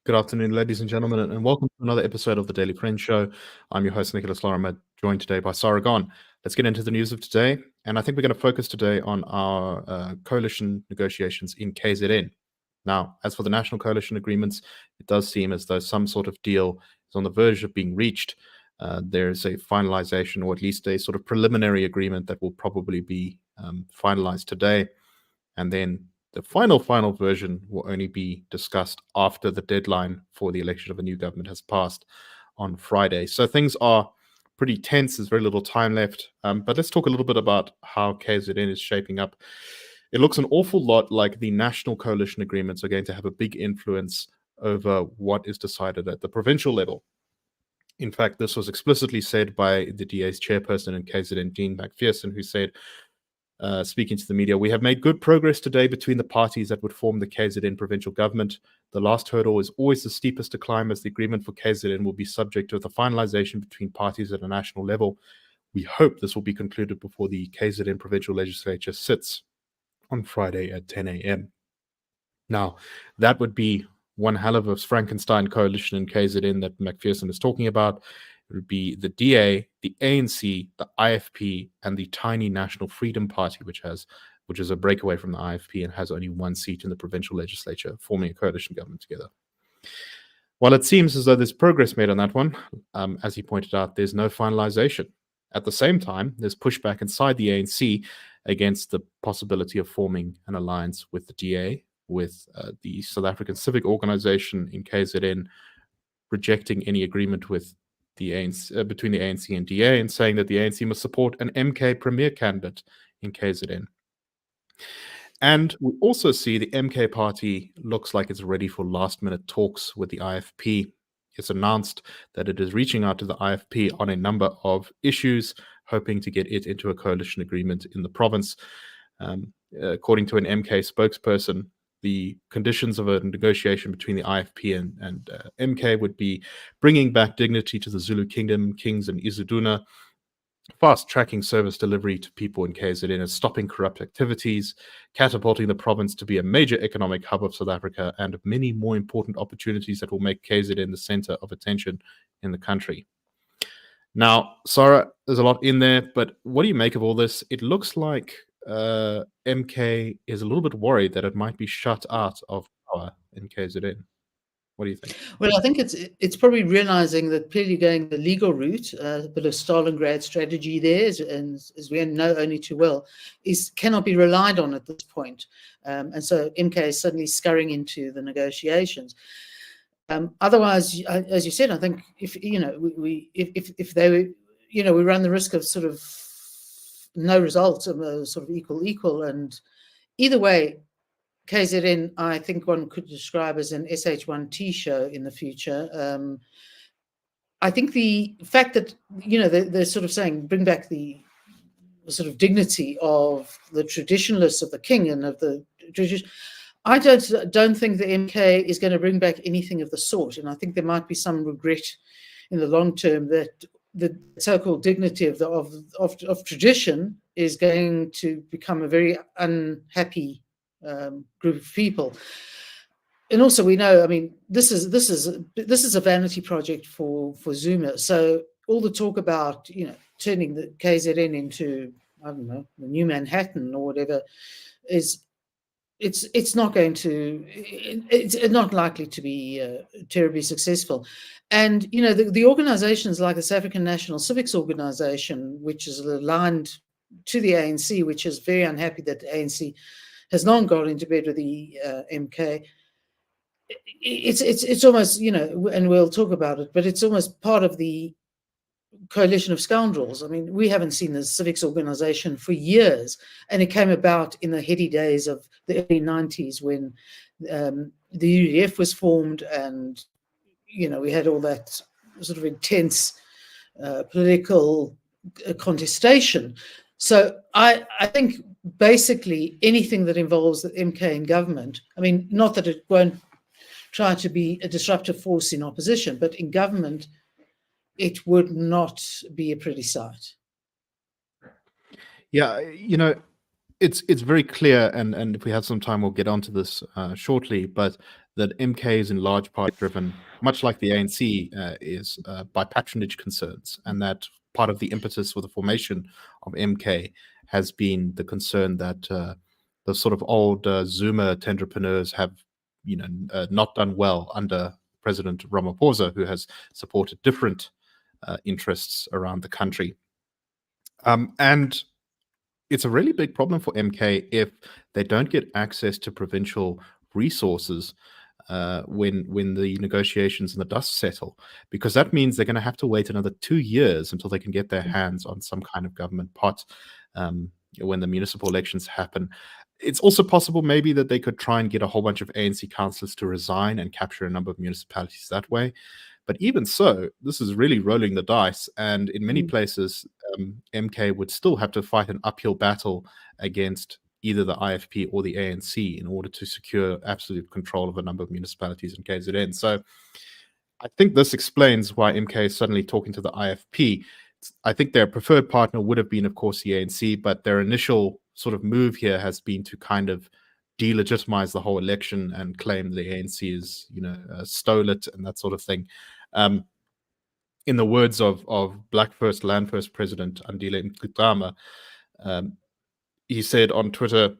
Good afternoon, ladies and gentlemen, and welcome to another episode of the Daily Friend Show. I'm your host, Nicholas Lorimer, joined today by Sara Gon. Let's get into the news of today. And I think we're going to focus today on our coalition negotiations in KZN. Now, as for the national coalition agreements, it does seem as though some sort of deal is on the verge of being reached. There's a finalization, or at least a sort of preliminary agreement that will probably be finalized today. And then the final version will only be discussed after the deadline for the election of a new government has passed on Friday. So things are pretty tense. There's very little time left. But let's talk a little bit about how KZN is shaping up. It looks an awful lot like the national coalition agreements are going to have a big influence over what is decided at the provincial level. In fact, this was explicitly said by the DA's chairperson in KZN, Dean McPherson, who said, speaking to the media, "We have made good progress today between the parties that would form the KZN provincial government. The last hurdle is always the steepest to climb, as the agreement for KZN will be subject to the finalization between parties at a national level. We hope this will be concluded before the KZN provincial legislature sits on Friday at 10 a.m. Now, that would be one hell of a Frankenstein coalition in KZN that McPherson is talking about. It would be the DA, the ANC, the IFP, and the tiny National Freedom Party, which is a breakaway from the IFP and has only one seat in the provincial legislature, forming a coalition government together. While it seems as though there's progress made on that one, as he pointed out, there's no finalization. At the same time, there's pushback inside the ANC against the possibility of forming an alliance with the DA, with the South African Civic Organization in KZN rejecting any agreement with the ANC, between the ANC and DA, and saying that the ANC must support an MK premier candidate in KZN. And we also see the MK party looks like it's ready for last-minute talks with the IFP. It's announced that it is reaching out to the IFP on a number of issues, hoping to get it into a coalition agreement in the province. According to an MK spokesperson, the conditions of a negotiation between the IFP and MK would be bringing back dignity to the Zulu Kingdom, Kings and Izuduna, fast-tracking service delivery to people in KZN, and stopping corrupt activities, catapulting the province to be a major economic hub of South Africa, and many more important opportunities that will make KZN the center of attention in the country. Now, Sara, there's a lot in there, but what do you make of all this? It looks like MK is a little bit worried that it might be shut out of power in KZN. What do you think? Well, I think it's probably realizing that clearly going the legal route, a bit of Stalingrad strategy there, as we know only too well, cannot be relied on at this point. And so MK is suddenly scurrying into the negotiations. Otherwise, as you said, I think if they we run the risk of sort of no results, sort of equal, and either way, KZN, I think one could describe as an SH1T show in the future. I think the fact that, they're sort of saying, bring back the sort of dignity of the traditionalists of the king and of the tradition. I don't think the MK is going to bring back anything of the sort. And I think there might be some regret in the long term that the so-called dignity of tradition is going to become a very unhappy group of people. And also, we know, I mean, this is a vanity project for Zuma. So all the talk about turning the KZN into, I don't know, the new Manhattan or whatever it's not likely to be terribly successful. And the organizations like the South African National Civics Organization, which is aligned to the ANC, which is very unhappy that the ANC has long gone into bed with the MK. It's almost, and we'll talk about it, but it's almost part of the coalition of scoundrels. I mean, we haven't seen the civics organization for years, and it came about in the heady days of the early 90s when the UDF was formed, and we had all that sort of intense political contestation. So I think basically anything that involves the MK in government, I mean, not that it won't try to be a disruptive force in opposition, but in government, it would not be a pretty sight. Yeah, it's very clear, and if we have some time, we'll get onto this shortly. But that MK is in large part driven, much like the ANC is, by patronage concerns, and that part of the impetus for the formation of MK has been the concern that the sort of old Zuma entrepreneurs have, not done well under President Ramaphosa, who has supported different interests around the country. And it's a really big problem for MK if they don't get access to provincial resources when the negotiations and the dust settle, because that means they're going to have to wait another 2 years until they can get their hands on some kind of government pot when the municipal elections happen. It's also possible maybe that they could try and get a whole bunch of ANC councillors to resign and capture a number of municipalities that way. But even so, this is really rolling the dice, and in many places, MK would still have to fight an uphill battle against either the IFP or the ANC in order to secure absolute control of a number of municipalities in KZN. So I think this explains why MK is suddenly talking to the IFP. I think their preferred partner would have been, of course, the ANC, but their initial sort of move here has been to kind of delegitimize the whole election and claim the ANC is, stole it and that sort of thing. In the words of Black First, Land First President Andile Mkutama, he said on Twitter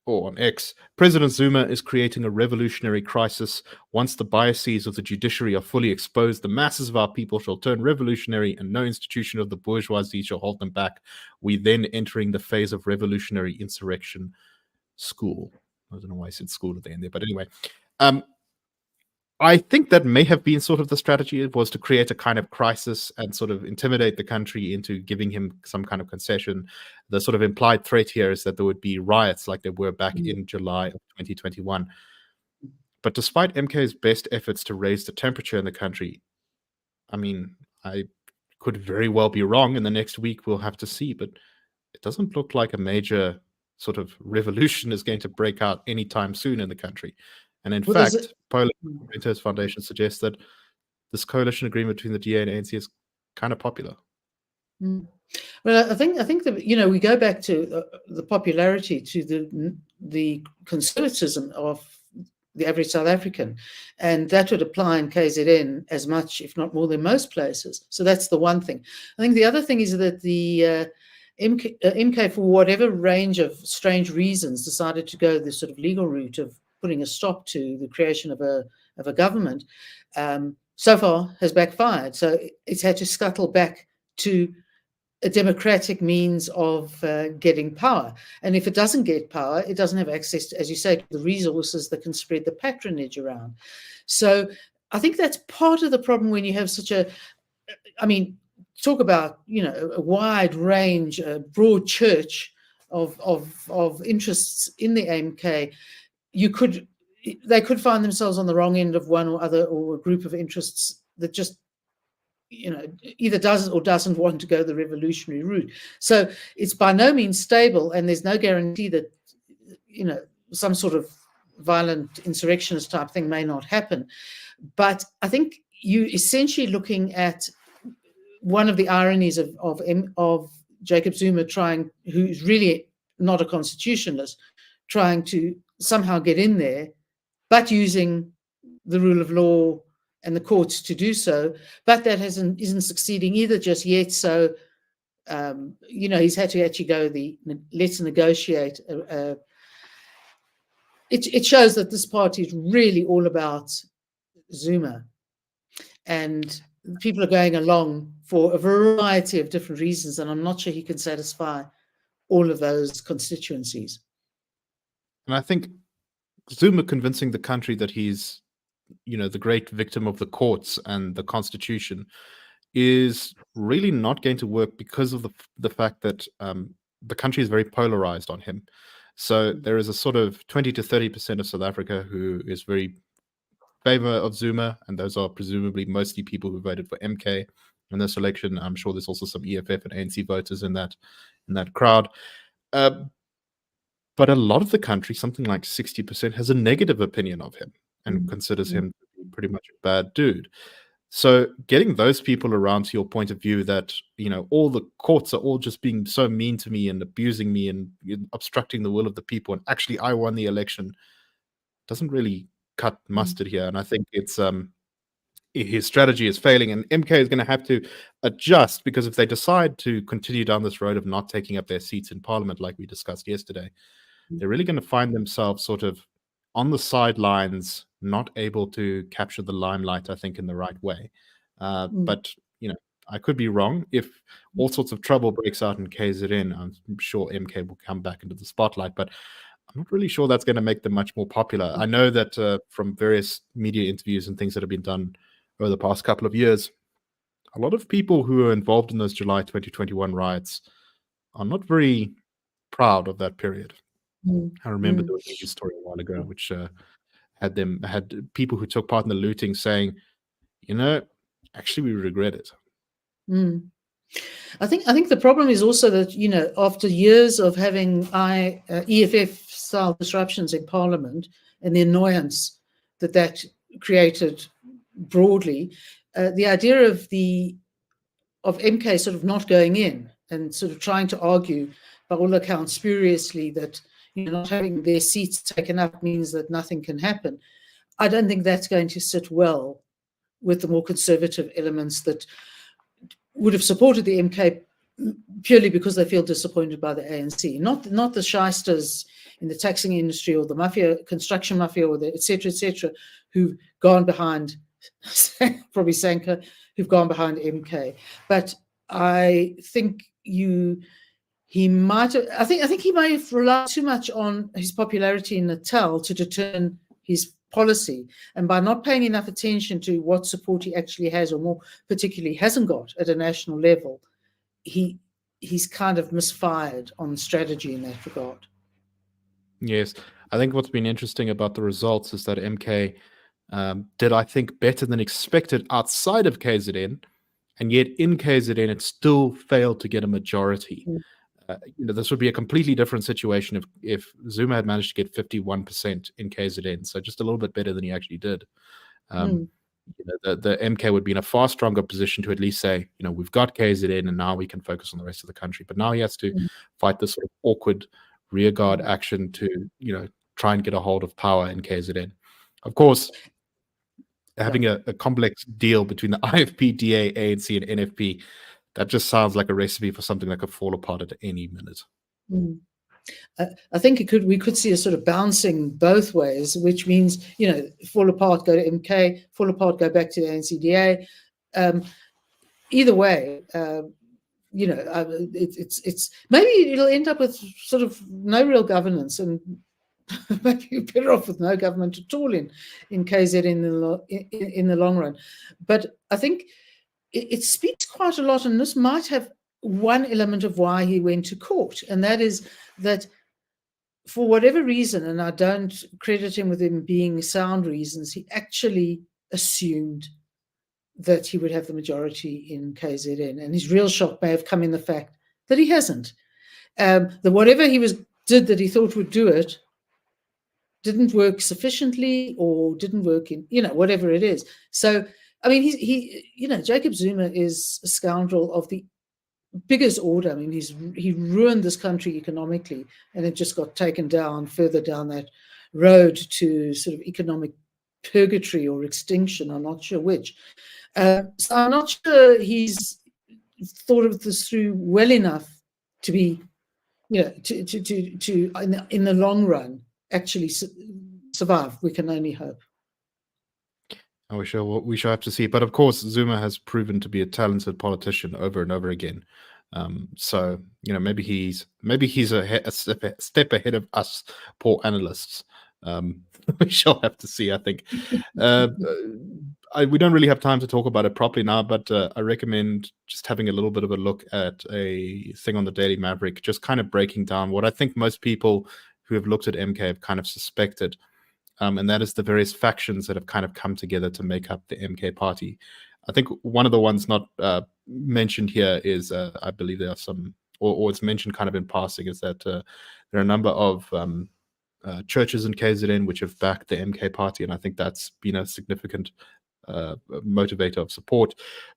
or on X, President Zuma is creating a revolutionary crisis. Once the biases of the judiciary are fully exposed, the masses of our people shall turn revolutionary and no institution of the bourgeoisie shall hold them back. We then entering the phase of revolutionary insurrection school. I don't know why I said school at the end there, but anyway. I think that may have been sort of the strategy. It was to create a kind of crisis and sort of intimidate the country into giving him some kind of concession. The sort of implied threat here is that there would be riots like there were back in July of 2021. But despite MK's best efforts to raise the temperature in the country, I mean, I could very well be wrong. In the next week, we'll have to see. But it doesn't look like a major sort of revolution is going to break out anytime soon in the country. And in fact, Poland Renters Foundation suggests that this coalition agreement between the DA and ANC is kind of popular. Well, I think that we go back to the popularity, to the conservatism of the average South African, and that would apply in KZN as much, if not more, than most places. So that's the one thing. I think the other thing is that the MK, for whatever range of strange reasons, decided to go the sort of legal route of putting a stop to the creation of a government, so far has backfired. So it's had to scuttle back to a democratic means of getting power. And if it doesn't get power, it doesn't have access to, as you say, to the resources that can spread the patronage around. So I think that's part of the problem when you have such talk about, a wide range, a broad church of interests in the MK. They could find themselves on the wrong end of one or other, or a group of interests that just, either does or doesn't want to go the revolutionary route. So it's by no means stable, and there's no guarantee that, some sort of violent insurrectionist type thing may not happen. But I think you essentially looking at one of the ironies of Jacob Zuma who's really not a constitutionalist, trying to somehow get in there, but using the rule of law and the courts to do so, but that isn't succeeding either just yet. So, he's had to actually go let's negotiate. It shows that this party is really all about Zuma, and people are going along for a variety of different reasons, and I'm not sure he can satisfy all of those constituencies. And I think Zuma convincing the country that he's, the great victim of the courts and the constitution is really not going to work because of the fact that the country is very polarized on him. So there is a sort of 20 to 30% of South Africa who is very favor of Zuma, and those are presumably mostly people who voted for MK in this election. I'm sure there's also some EFF and ANC voters in that crowd. But a lot of the country, something like 60%, has a negative opinion of him and considers him to be pretty much a bad dude. So getting those people around to your point of view that, all the courts are all just being so mean to me and abusing me and obstructing the will of the people, and actually I won the election, doesn't really cut mustard here, and I think it's his strategy is failing, and MK is going to have to adjust, because if they decide to continue down this road of not taking up their seats in Parliament, like we discussed yesterday, they're really going to find themselves sort of on the sidelines, not able to capture the limelight, I think, in the right way. But I could be wrong. If all sorts of trouble breaks out in KZN, I'm sure MK will come back into the spotlight, but I'm not really sure that's going to make them much more popular. I know that from various media interviews and things that have been done over the past couple of years, a lot of people who were involved in those July 2021 riots are not very proud of that period. I remember there was a news story a while ago which had people who took part in the looting saying, actually we regret it. I think the problem is also that, after years of having EFF style disruptions in Parliament and the annoyance that created broadly, the idea of MK sort of not going in and sort of trying to argue, by all accounts, spuriously, that not having their seats taken up means that nothing can happen. I don't think that's going to sit well with the more conservative elements that would have supported the MK purely because they feel disappointed by the ANC, not the shysters in the taxing industry or the mafia, construction mafia, or the et cetera, who've gone behind, probably Sanka, who've gone behind MK. But I think he might have relied too much on his popularity in Natal to determine his policy, and by not paying enough attention to what support he actually has, or more particularly hasn't got at a national level, he's kind of misfired on strategy in that regard. Yes, I think what's been interesting about the results is that MK did, I think, better than expected outside of KZN, and yet in KZN it still failed to get a majority. This would be a completely different situation if Zuma had managed to get 51% in KZN, so just a little bit better than he actually did. The MK would be in a far stronger position to at least say, we've got KZN and now we can focus on the rest of the country. But now he has to fight this sort of awkward rearguard action to, try and get a hold of power in KZN. Of course, having a complex deal between the IFP, DA, ANC, and NFP, that just sounds like a recipe for something that could fall apart at any minute. I think we could see a sort of bouncing both ways, which means, fall apart, go to MK, fall apart, go back to the NCDA. Either way, it's maybe it'll end up with sort of no real governance, and maybe you're better off with no government at all in KZ in the long run. But I think it speaks quite a lot, and this might have one element of why he went to court, and that is that for whatever reason, and I don't credit him with him being sound reasons, he actually assumed that he would have the majority in KZN, and his real shock may have come in the fact that he hasn't. That whatever he did that he thought would do it didn't work sufficiently, or didn't work in whatever it is. So I mean, Jacob Zuma is a scoundrel of the biggest order. I mean, he ruined this country economically, and it just got taken further down that road to sort of economic purgatory or extinction. I'm not sure which. So I'm not sure he's thought of this through well enough to be, to in the long run actually survive. We can only hope. We shall have to see. But of course, Zuma has proven to be a talented politician over and over again. So maybe he's a step ahead of us poor analysts. We shall have to see. I think we don't really have time to talk about it properly now, but I recommend just having a little bit of a look at a thing on the Daily Maverick, just kind of breaking down what I think most people who have looked at MK have kind of suspected. And that is the various factions that have kind of come together to make up the MK party. I think one of the ones not mentioned here is, I believe there are some, or it's mentioned kind of in passing, is that there are a number of churches in KZN which have backed the MK party, and I think that's been a significant motivator of support.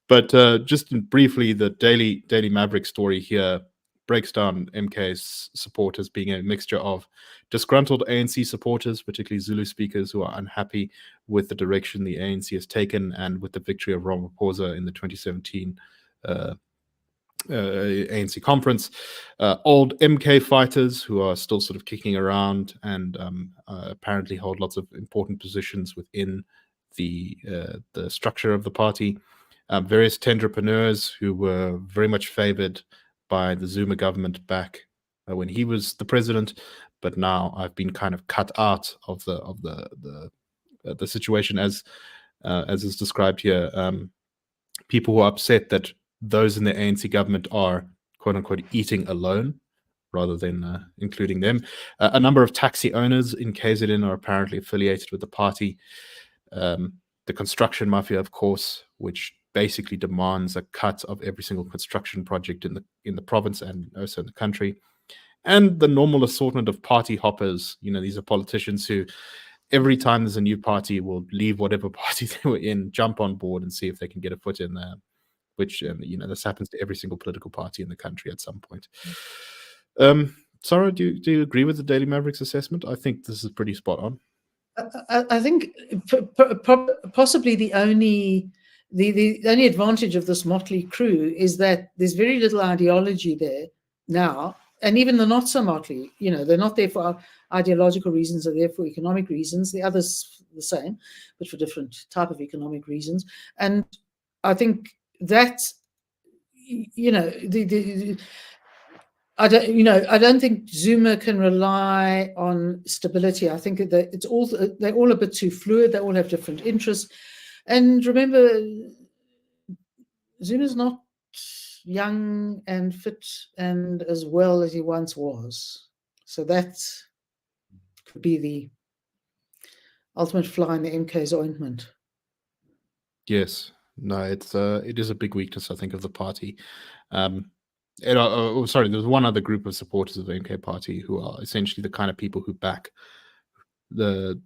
But just briefly, the Daily Maverick story here breaks down MK's support as being a mixture of disgruntled ANC supporters, particularly Zulu speakers who are unhappy with the direction the ANC has taken and with the victory of Ramaphosa in the 2017 ANC conference, old MK fighters who are still sort of kicking around and apparently hold lots of important positions within the structure of the party, various entrepreneurs who were very much favored by the Zuma government back when he was the president, but now I've been kind of cut out of the situation as is described here. People who are upset that those in the ANC government are, quote unquote, eating alone rather than including them. A number of taxi owners in KZN are apparently affiliated with the party. The construction mafia, of course, which basically demands a cut of every single construction project in the province and also in the country. And the normal assortment of party hoppers. These are politicians who every time there's a new party will leave whatever party they were in, jump on board and see if they can get a foot in there, which, this happens to every single political party in the country at some point. Sara, do you agree with the Daily Mavericks assessment? I think this is pretty spot on. I think possibly the only advantage of this motley crew is that there's very little ideology there now, and even the not so motley, they're not there for ideological reasons, they're there for economic reasons. The others the same, but for different type of economic reasons. And I think that I don't think Zuma can rely on stability. I think that they're all a bit too fluid. They all have different interests. And remember, Zuma's not young and fit and as well as he once was. So that could be the ultimate fly in the MK's ointment. Yes. No, it is a big weakness, I think, of the party. Sorry, there's one other group of supporters of the MK party who are essentially the kind of people who back the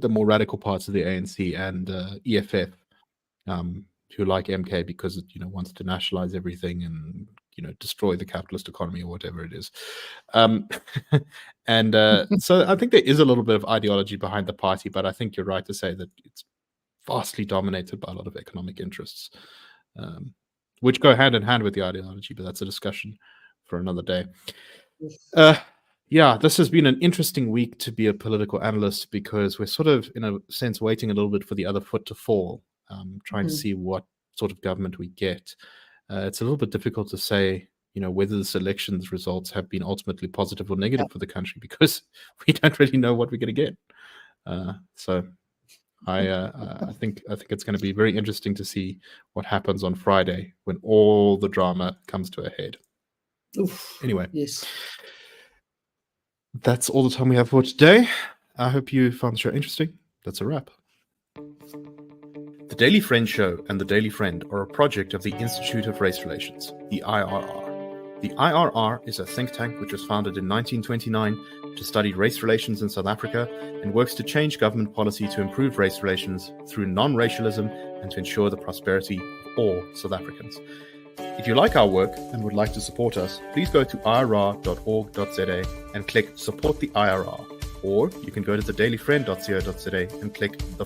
more radical parts of the ANC and EFF, who like MK because it wants to nationalize everything and destroy the capitalist economy or whatever it is. And so I think there is a little bit of ideology behind the party, but I think you're right to say that it's vastly dominated by a lot of economic interests, which go hand in hand with the ideology, but that's a discussion for another day. Yeah, this has been an interesting week to be a political analyst because we're sort of, in a sense, waiting a little bit for the other foot to fall, trying to see what sort of government we get. It's a little bit difficult to say, whether this election's results have been ultimately positive or negative for the country because we don't really know what we're going to get. So I think it's going to be very interesting to see what happens on Friday when all the drama comes to a head. Oof, anyway, yes, that's all the time we have for today. I hope you found the show interesting. That's a wrap. The Daily Friend Show and The Daily Friend are a project of the Institute of Race Relations, the IRR. The IRR is a think tank which was founded in 1929 to study race relations in South Africa and works to change government policy to improve race relations through non-racialism and to ensure the prosperity of all South Africans. If you like our work and would like to support us, please go to irr.org.za and click Support the IRR. Or you can go to thedailyfriend.co.za and click the